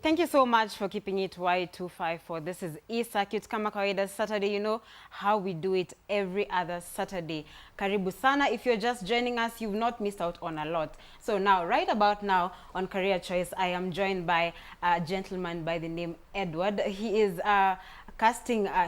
Thank you so much for keeping it Y254. This is E-Circuit. Kama kawaida Saturday, you know how we do it every other Saturday. Karibu sana. If you're just joining us, you've not missed out on a lot. So now, right about now on Career Choice, I am joined by a gentleman by the name Edward. He is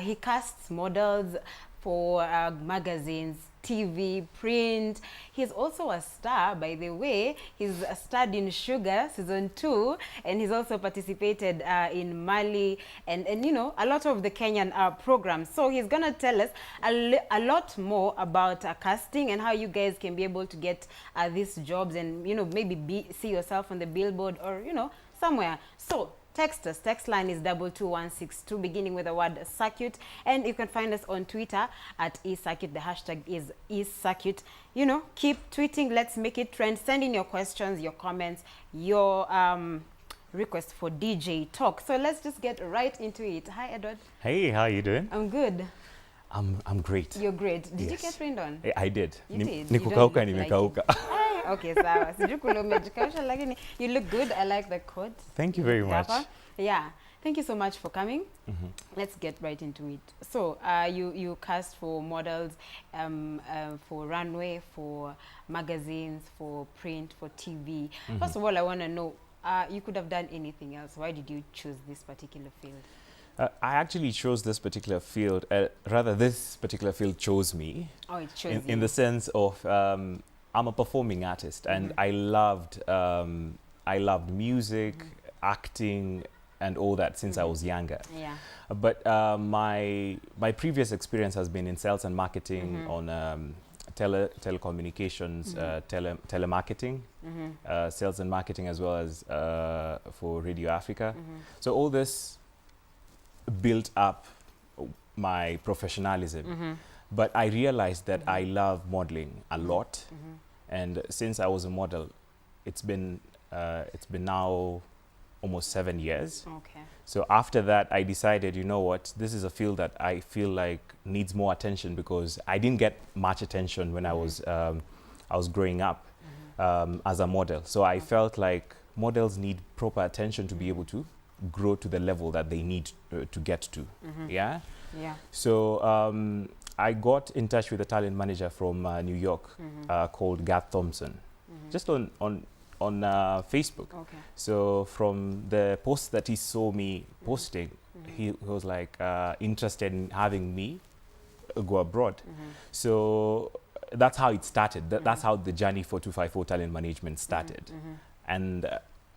he casts models for magazines, TV, print. He's also a star, by the way. He's starred in Sugar Season 2, and he's also participated in Mali and you know, a lot of the Kenyan programs. So he's gonna tell us a lot more about casting and how you guys can be able to get these jobs and, you know, maybe see yourself on the billboard or, you know, somewhere. So text us. Text line is 22162, beginning with the word circuit. And you can find us on Twitter at eCircuit. The hashtag is eCircuit. You know, keep tweeting. Let's make it trend. Send in your questions, your comments, your request for DJ talk. So let's just get right into it. Hi, Edward. Hey, how are you doing? I'm good. I'm great. You're great. Did Yes. you get rained on? I did. You did. Nikukauka, You don't look nimekauka. Okay, sawa. Sijui kule umejikausha, lakini you look good. I like the coat. Thank you very much. Dapper. Yeah. Thank you so much for coming. Let's get right into it. So, you cast for models, for runway, for magazines, for print, for TV. First of all, I want to know, you could have done anything else. Why did you choose this particular field? I actually chose this particular field, rather this particular field chose me. Oh, it chose in the sense of, I'm a performing artist and I loved music, acting, and all that since I was younger. Yeah. But my previous experience has been in sales and marketing on telecommunications, telemarketing, sales and marketing, as well as for Radio Africa. So all this built up my professionalism. But I realized that I love modeling a lot. And since I was a model, it's been now almost 7 years. Okay. So after that, I decided, you know what, this is a field that I feel like needs more attention because I didn't get much attention when I was growing up as a model. So I felt like models need proper attention to be able to grow to the level that they need to get to. Yeah. Yeah. So I got in touch with a talent manager from New York called Garth Thompson, just on Facebook. Okay. So from the post that he saw me posting, he was like interested in having me go abroad. So that's how it started. That's how the journey for 254 Talent Management started. And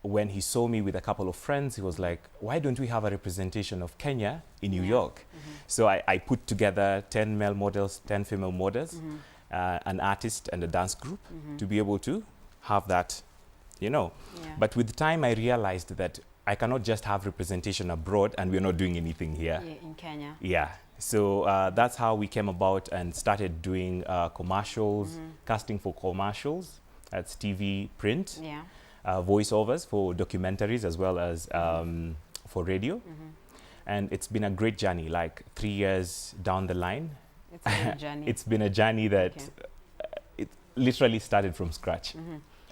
when he saw me with a couple of friends, he was like, why don't we have a representation of Kenya in New York? So I put together 10 male models, 10 female models, an artist and a dance group to be able to have that, you know. Yeah. But with time, I realized that I cannot just have representation abroad and we're not doing anything here. Yeah, in Kenya. Yeah. So that's how we came about and started doing commercials, casting for commercials. That's TV, print. Yeah. Voiceovers for documentaries as well as for radio. And it's been a great journey, like 3 years down the line. It's been a journey. It's been a journey that it literally started from scratch.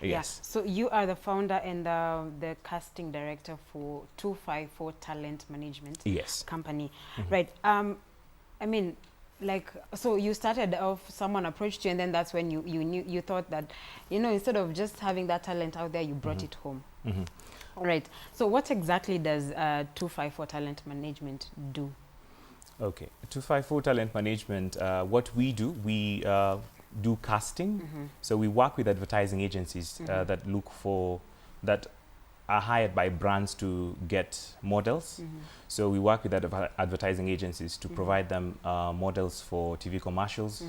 Yes. Yeah. So you are the founder and the casting director for 254 Talent Management company. Right. I mean, like, so you started off, someone approached you, and then that's when you thought that, you know, instead of just having that talent out there, you brought it home. All right. So what exactly does 254 Talent Management do? Okay, 254 Talent Management, what we do, we do casting. So we work with advertising agencies that look for, that are hired by brands to get models. So we work with advertising agencies to provide them models for TV commercials,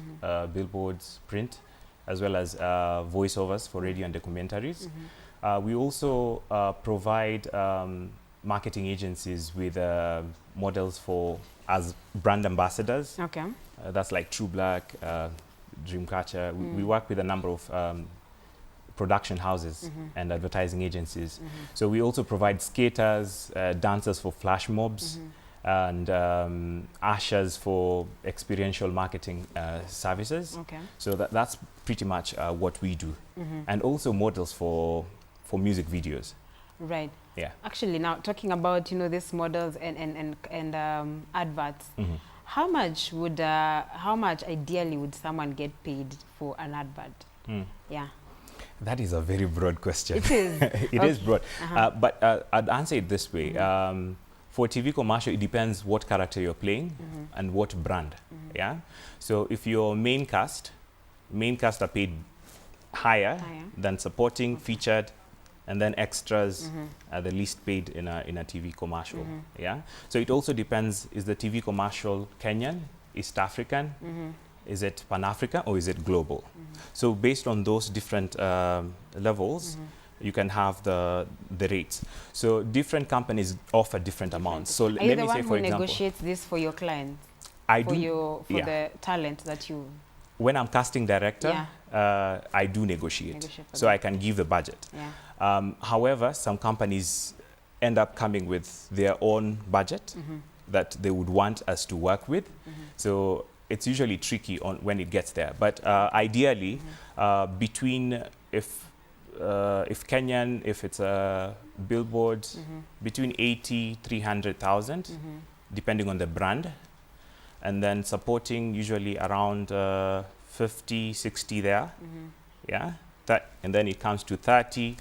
billboards, print, as well as voiceovers for radio and documentaries. We also provide marketing agencies with models for as brand ambassadors. Okay. That's like True Black, Dreamcatcher. We work with a number of production houses and advertising agencies. So we also provide skaters, dancers for flash mobs, and ushers for experiential marketing services. Okay. So that's pretty much what we do. And also models for music videos. Right. Yeah. Actually, now talking about, you know, these models and adverts, how much ideally would someone get paid for an advert? Yeah. That is a very broad question. It is. It is broad. But I'd answer it this way. For TV commercial, it depends what character you're playing and what brand. Yeah. So if you're main cast are paid higher than supporting, featured, and then extras are the least paid in a TV commercial. Yeah. So it also depends, is the TV commercial Kenyan, East African, is it Pan-African, or is it global? So based on those different levels, you can have the rates. So different companies offer different amounts. So Are you let me say, for example, negotiates this for your clients? I for do. For the talent that you... When I'm casting director, I do negotiate so I can give the budget. However, some companies end up coming with their own budget that they would want us to work with. So it's usually tricky on when it gets there. But ideally, between if Kenyan, if it's a billboard, between 80, 300,000, depending on the brand. And then supporting usually around 50, 60 there. Yeah. And then it comes to 30,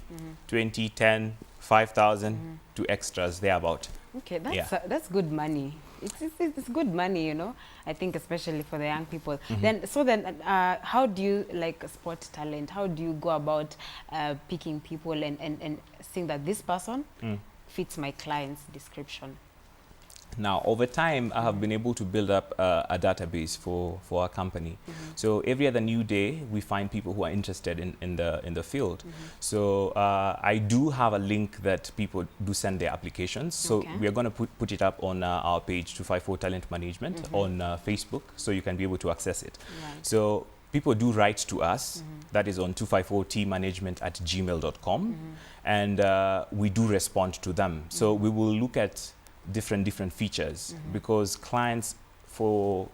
20, 10, 5,000 to extras thereabout. Okay, that's good money. It's good money, you know. I think especially for the young people. Then how do you like spot talent? How do you go about picking people and seeing that this person fits my client's description? Now, over time, I have been able to build up a database for our company. So every other new day, we find people who are interested in the field. So I do have a link that people do send their applications. So we are going to put it up on our page, 254 Talent Management, on Facebook, so you can be able to access it. So people do write to us, that is on 254tmanagement@gmail.com, and we do respond to them. So we will look at different features because clients for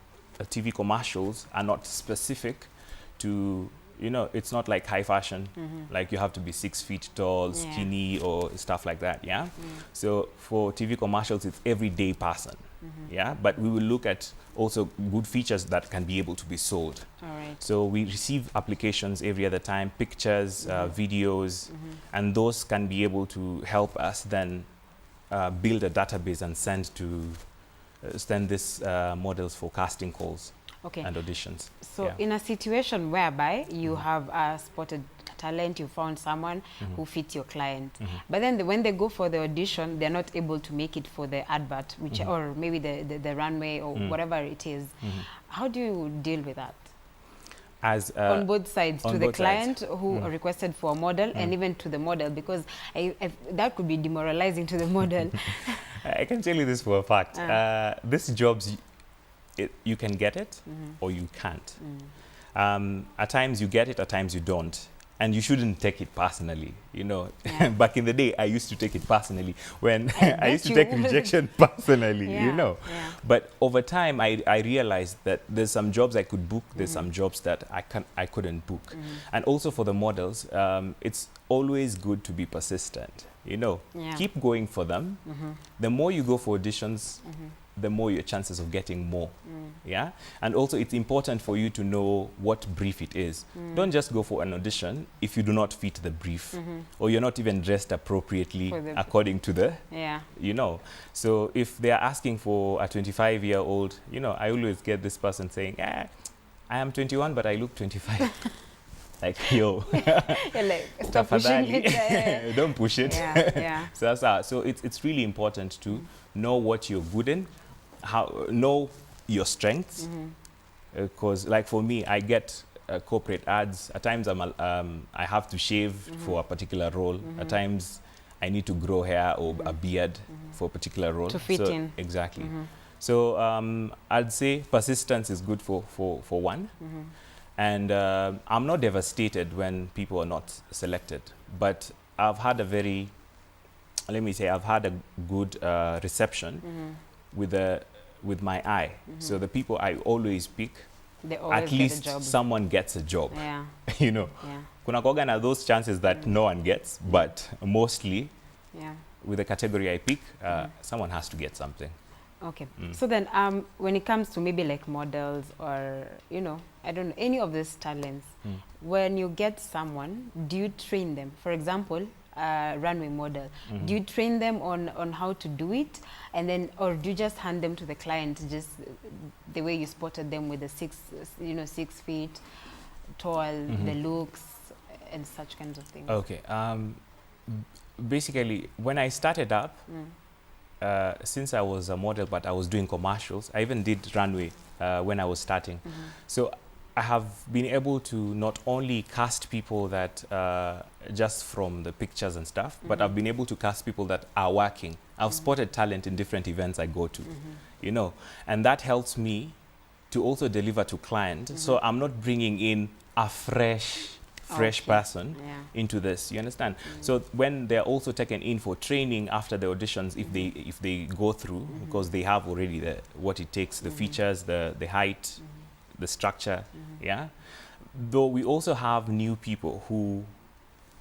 TV commercials are not specific to, you know, it's not like high fashion, like you have to be 6 feet tall, skinny, or stuff like that. Yeah. So for TV commercials, it's everyday person. Yeah. But we will look at also good features that can be able to be sold. All right. So we receive applications every other time, pictures, videos, and those can be able to help us then build a database and send this models for casting calls and auditions. So in a situation whereby you have spotted talent, you found someone who fits your client, but then when they go for the audition, they're not able to make it for the advert, which or maybe the runway or whatever it is. How do you deal with that? As on both sides, to the client who requested for a model and even to the model, because that could be demoralizing to the model. I can tell you this for a fact. These jobs, you can get it or you can't. At times you get it, at times you don't. And you shouldn't take it personally, you know. Back in the day, I used to take it personally when I used to take rejection personally, you know. But over time, I realized that there's some jobs I could book, there's some jobs that I couldn't book. And also for the models, it's always good to be persistent, you know. Keep going for them. The more you go for auditions, the more your chances of getting more. Yeah. And also it's important for you to know what brief it is. Don't just go for an audition if you do not fit the brief or you're not even dressed appropriately according to the, you know. So if they're asking for a 25-year-old, you know, I always get this person saying, I am 21, but I look 25. Like, yo, like, stop pushing it. Don't push it. So that's how. So it's really important to know what you're good in, know your strengths. Because, like for me, I get corporate ads. At times, I have to shave for a particular role. At times, I need to grow hair or a beard for a particular role. To fit in. Exactly. So I'd say persistence is good for one. And I'm not devastated when people are not selected, but I've had a very, let me say, I've had a good reception with my eye. So the people I always pick, at least someone gets a job. You know, kuna kuwaga na those chances that no one gets, but mostly with the category I pick, someone has to get something. Okay. So then when it comes to maybe like models or, you know, I don't know, any of these talents, when you get someone, do you train them? For example, runway model, do you train them on how to do it, and then, or do you just hand them to the client just the way you spotted them with the 6 feet tall, the looks and such kinds of things? Okay. Basically, when I started up, since I was a model, but I was doing commercials, I even did runway when I was starting. So I have been able to not only cast people that just from the pictures and stuff, but I've been able to cast people that are working. I've spotted talent in different events I go to, you know, and that helps me to also deliver to client. So I'm not bringing in a fresh person into this, you understand? So when they're also taken in for training after the auditions, if they go through, because they have already what it takes, the features, the height, the structure, yeah. Though we also have new people who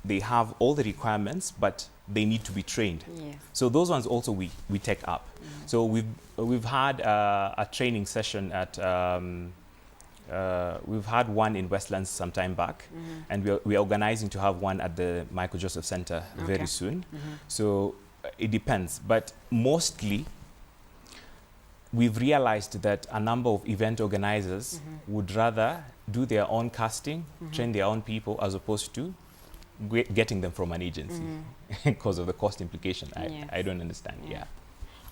they have all the requirements, but they need to be trained. Yes. So those ones also we take up. So we've had a training session at we've had one in Westlands some time back, and we're organizing to have one at the Michael Joseph Center very soon. So it depends, but mostly we've realized that a number of event organizers would rather do their own casting, train their own people, as opposed to getting them from an agency because of the cost implication. I don't understand. Yeah.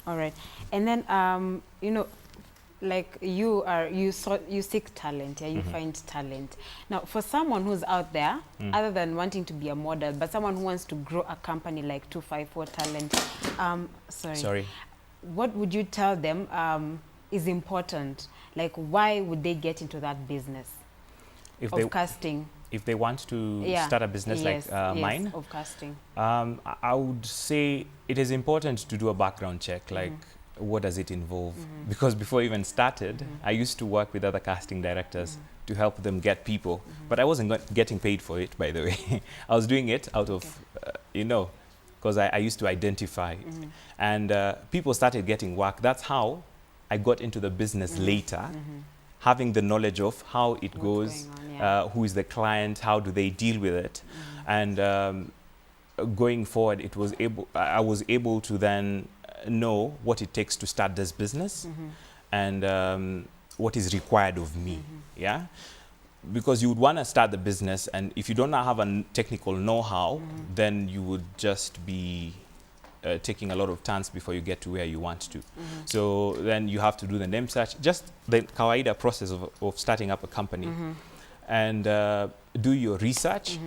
All right. And then you know, like you seek talent, you find talent. Now, for someone who's out there, other than wanting to be a model, but someone who wants to grow a company like 254 Talent, sorry. What would you tell them is important? Like, why would they get into that business of casting? If they want to start a business like mine, of casting, I would say it is important to do a background check. Like, what does it involve? Because before I even started, I used to work with other casting directors to help them get people, but I wasn't getting paid for it, by the way. I was doing it out of, you know, because I used to identify. And people started getting work. That's how I got into the business later, having the knowledge of how it goes, who is the client, how do they deal with it. And going forward, I was able to then know what it takes to start this business and what is required of me. Yeah. Because you would want to start the business, and if you don't have a technical know-how, then you would just be taking a lot of turns before you get to where you want to. So then you have to do the name search, just the kawaida process of starting up a company, and do your research,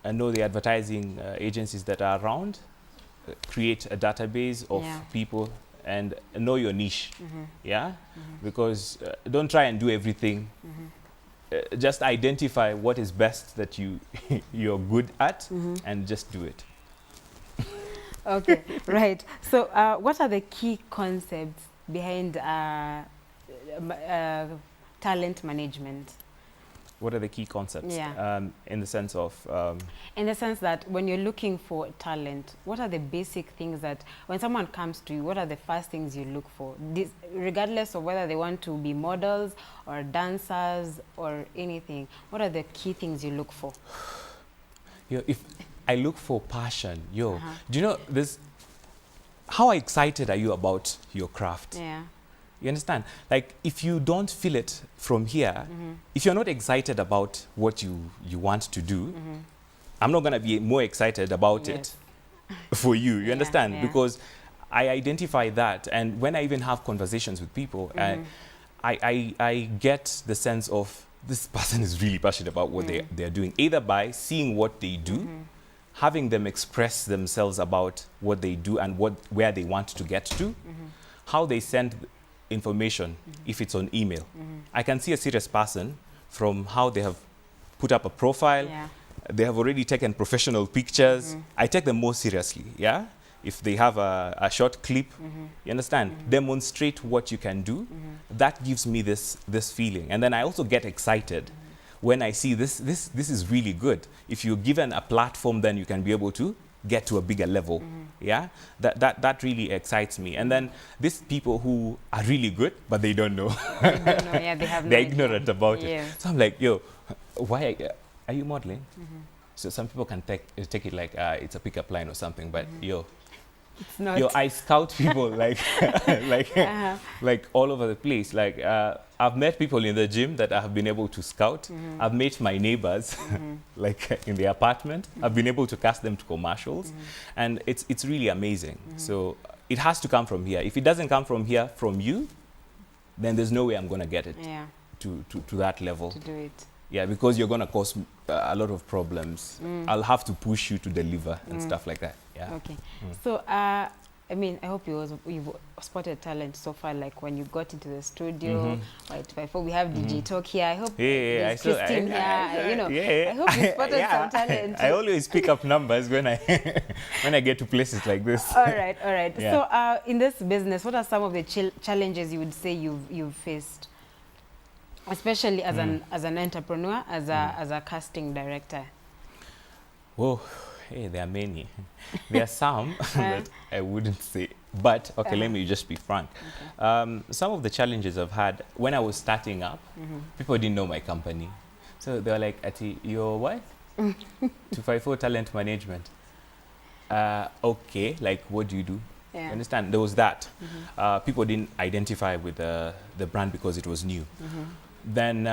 and know the advertising agencies that are around, create a database of people, and know your niche. Because don't try and do everything. Just identify what is best that you're good at, and just do it. Okay, right. So what are the key concepts behind talent management? What are the key concepts? In the sense of... in the sense that when you're looking for talent, what are the basic things that, when someone comes to you, what are the first things you look for? Regardless of whether they want to be models or dancers or anything, what are the key things you look for? If I look for passion, do you know this? How excited are you about your craft? You understand? Like, if you don't feel it from here, if you're not excited about what you want to do, I'm not going to be more excited about it for you. You understand? Because I identify that, and when I even have conversations with people, I get the sense of this person is really passionate about what they're doing, either by seeing what they do, having them express themselves about what they do and where they want to get to, how they send information, if it's on email. I can see a serious person from how they have put up a profile. They have already taken professional pictures. I take them more seriously, if they have a short clip, you understand? Demonstrate what you can do. That gives me this feeling. And then I also get excited when I see this is really good. If you're given a platform, then you can be able to get to a bigger level. Yeah, that really excites me. And then these people who are really good, but they don't know. They don't know. Yeah, they have They're no idea. ignorant about Yes. it. So I'm like, yo, why are you modeling? So some people can take it like it's a pickup line or something, but yo, It's not. yo, I scout people like like all over the place. Like I've met people in the gym that I have been able to scout. I've met my neighbors like in the apartment. I've been able to cast them to commercials, and it's really amazing. So it has to come from here. If it doesn't come from here, from you, then there's no way I'm gonna get it Yeah, to that level. to do it. Yeah, because you're gonna cause a lot of problems. I'll have to push you to deliver and stuff like that. Yeah. Okay. So, I mean, I hope you've spotted talent so far, like when you got into the studio, Y254, we have DJ Talk here. I hope Yeah, there's Christine here, you know. yeah. I hope you spotted some talent. I always pick up numbers when I when I get to places like this. All right, all right. Yeah. So, in this business, what are some of the challenges you would say you've faced, especially as an entrepreneur, as a casting director? Whoa, hey, there are many. There are some that I wouldn't say. But, okay, let me just be frank. Okay. Some of the challenges I've had, when I was starting up, people didn't know my company. So they were like, Ati, you're what? 254 Talent Management. Okay, like, what do you do? Yeah. You understand? There was that. People didn't identify with the brand because it was new. Then,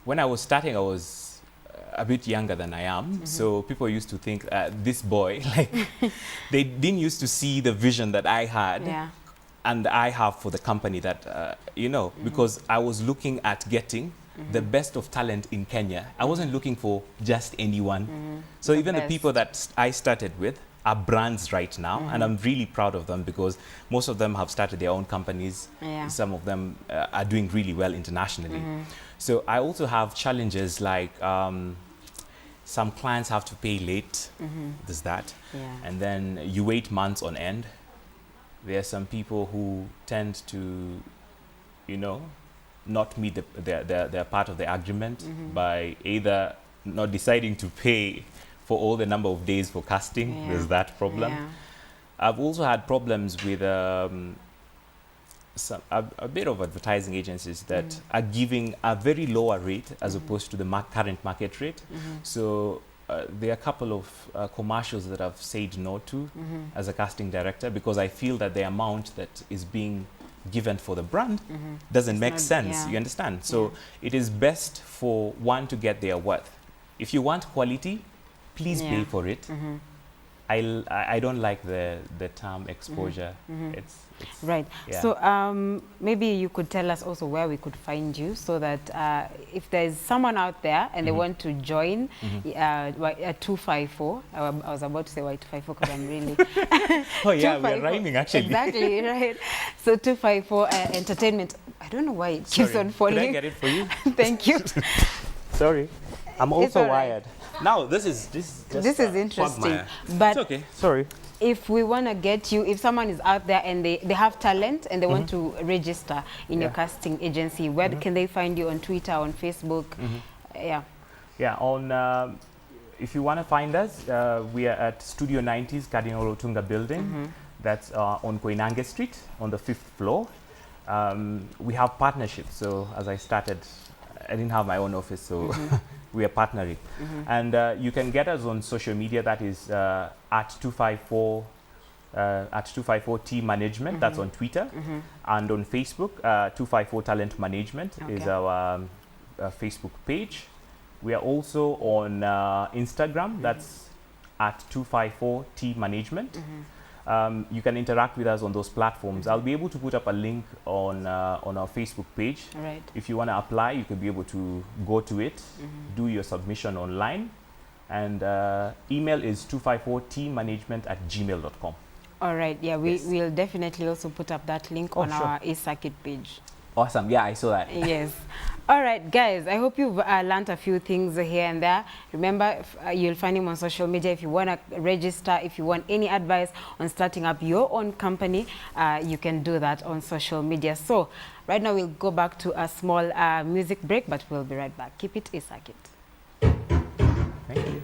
when I was starting, I was a bit younger than I am, so people used to think this boy, like they didn't used to see the vision that I had and I have for the company that you know, because I was looking at getting the best of talent in Kenya. I wasn't looking for just anyone. So even the people that I started with are brands right now, and I'm really proud of them because most of them have started their own companies. Some of them are doing really well internationally. So I also have challenges like some clients have to pay late, there's that. And then you wait months on end. There are some people who tend to, you know, not meet their part of the agreement by either not deciding to pay for all the number of days for casting. There's that problem. I've also had problems with a bit of advertising agencies that are giving a very lower rate as opposed to the current market rate. So there are a couple of commercials that I've said no to as a casting director because I feel that the amount that is being given for the brand doesn't make sense. You understand? So it is best for one to get their worth. If you want quality, please pay for it. I don't like the term exposure. It's right. So maybe you could tell us also where we could find you, so that if there's someone out there and they want to join 254, I was about to say Y254 because I'm really oh yeah, we're rhyming actually. Exactly, right. So 254 Entertainment. I don't know why it keeps on falling. Can I get it for you? Thank you. Sorry, I'm also right. wired. Now this is interesting, but it's okay. Sorry. If we want to get you, if someone is out there and they have talent and they want to register in your casting agency, where can they find you? On Twitter, on Facebook? Yeah, on if you want to find us, we are at Studio 90s Cardinal Otunga building. That's on Koinange Street on the 5th floor. We have partnerships. So as I started, I didn't have my own office, so we are partnering. And you can get us on social media. That is at 254 T Management. That's on Twitter. And on Facebook, 254 Talent Management is our Facebook page. We are also on Instagram. That's at 254 T Management. You can interact with us on those platforms. I'll be able to put up a link on our Facebook page. Right. If you want to apply, you can be able to go to it, do your submission online, and email is 254tmanagement@gmail.com. All right. Yeah, we'll definitely also put up that link on our eCircuit page. Awesome. Yeah, I saw that. Yes. All right, guys, I hope you've learned a few things here and there. Remember, you'll find him on social media. If you want to register, if you want any advice on starting up your own company, you can do that on social media. So right now we'll go back to a small music break, but we'll be right back. Keep it eCircuit. Thank you.